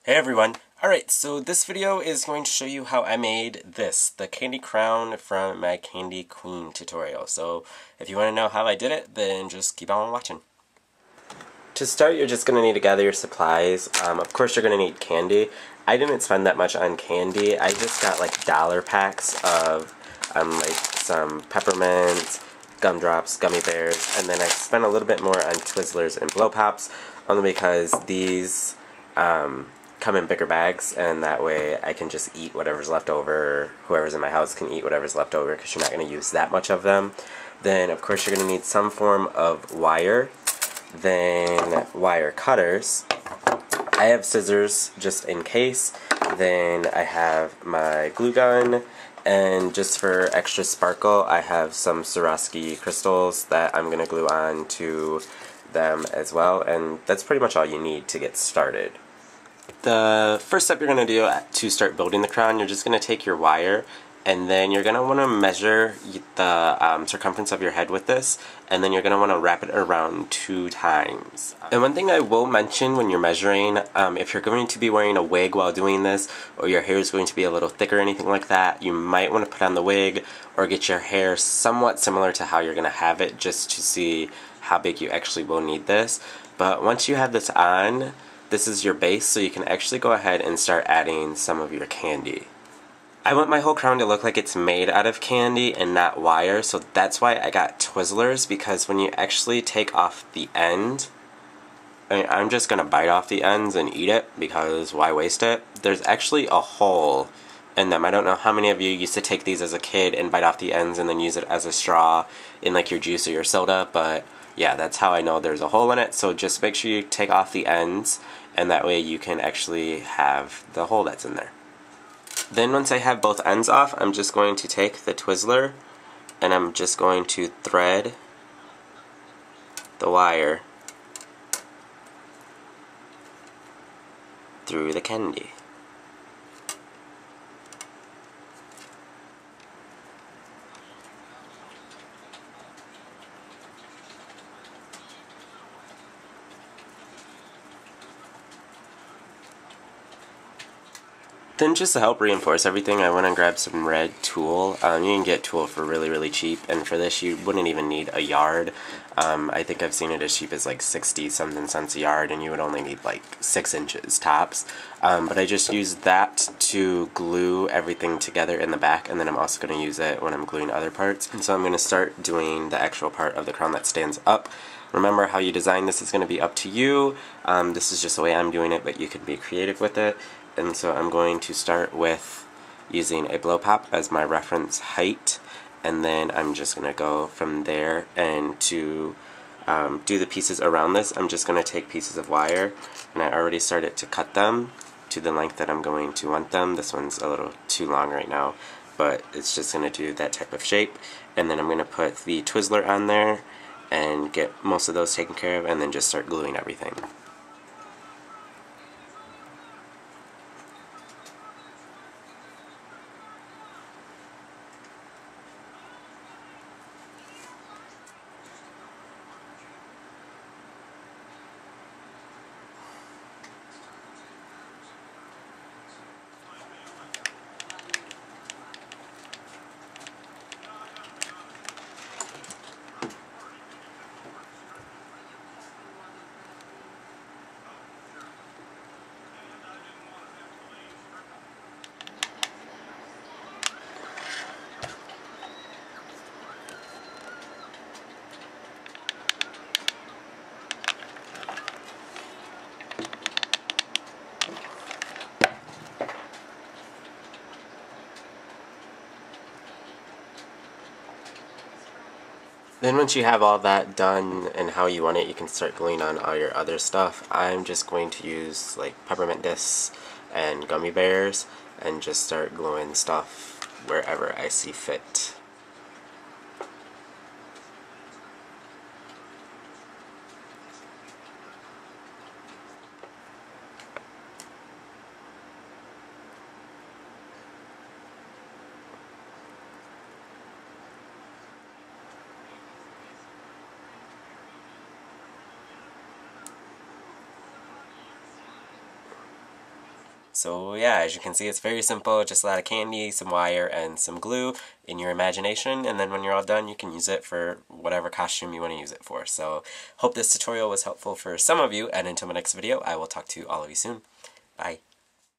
Hey everyone! Alright, so this video is going to show you how I made this, the candy crown from my Candy Queen tutorial. So if you want to know how I did it, then just keep on watching. To start, you're just going to need to gather your supplies. Of course you're going to need candy. I didn't spend that much on candy. I just got like dollar packs of like some peppermint, gumdrops, gummy bears, and then I spent a little bit more on Twizzlers and Blow Pops, only because these come in bigger bags, and that way I can just eat whatever's left over. Whoever's in my house can eat whatever's left over because you're not going to use that much of them. Then of course you're going to need some form of wire, then wire cutters. I have scissors just in case. Then I have my glue gun, and just for extra sparkle I have some Swarovski crystals that I'm going to glue on to them as well, and that's pretty much all you need to get started. The first step you're going to do to start building the crown, you're just going to take your wire and then you're going to want to measure the circumference of your head with this, and then you're going to want to wrap it around 2 times. And one thing I will mention when you're measuring, if you're going to be wearing a wig while doing this, or your hair is going to be a little thick or anything like that, you might want to put on the wig or get your hair somewhat similar to how you're going to have it, just to see how big you actually will need this. But once you have this on, this is your base, so you can actually go ahead and start adding some of your candy. I want my whole crown to look like it's made out of candy and not wire, so that's why I got Twizzlers, because when you actually take off the end, I'm just going to bite off the ends and eat it, because why waste it? There's actually a hole in them. I don't know how many of you used to take these as a kid and bite off the ends and then use it as a straw in like your juice or your soda, but yeah, that's how I know there's a hole in it. So just make sure you take off the ends, and that way you can actually have the hole that's in there. Then once I have both ends off, I'm just going to take the Twizzler and I'm just going to thread the wire through the candy. Then just to help reinforce everything, I went and grabbed some red tulle. You can get tulle for really cheap, and for this you wouldn't even need a yard. I think I've seen it as cheap as like 60-something cents a yard, and you would only need like 6 inches tops. But I just used that to glue everything together in the back, and then I'm also going to use it when I'm gluing other parts. And so I'm going to start doing the actual part of the crown that stands up. Remember, how you design this is going to be up to you. This is just the way I'm doing it, but you can be creative with it. And so I'm going to start with using a blow pop as my reference height, and then I'm just going to go from there. And to do the pieces around this, I'm just going to take pieces of wire, and I already started to cut them to the length that I'm going to want them. This one's a little too long right now, but it's just going to do that type of shape. And then I'm going to put the Twizzler on there and get most of those taken care of, and then just start gluing everything. Then once you have all that done and how you want it, you can start gluing on all your other stuff. I'm just going to use like peppermint discs and gummy bears and just start gluing stuff wherever I see fit. So yeah, as you can see, it's very simple, just a lot of candy, some wire, and some glue in your imagination, and then when you're all done, you can use it for whatever costume you want to use it for. So hope this tutorial was helpful for some of you, and until my next video, I will talk to all of you soon. Bye.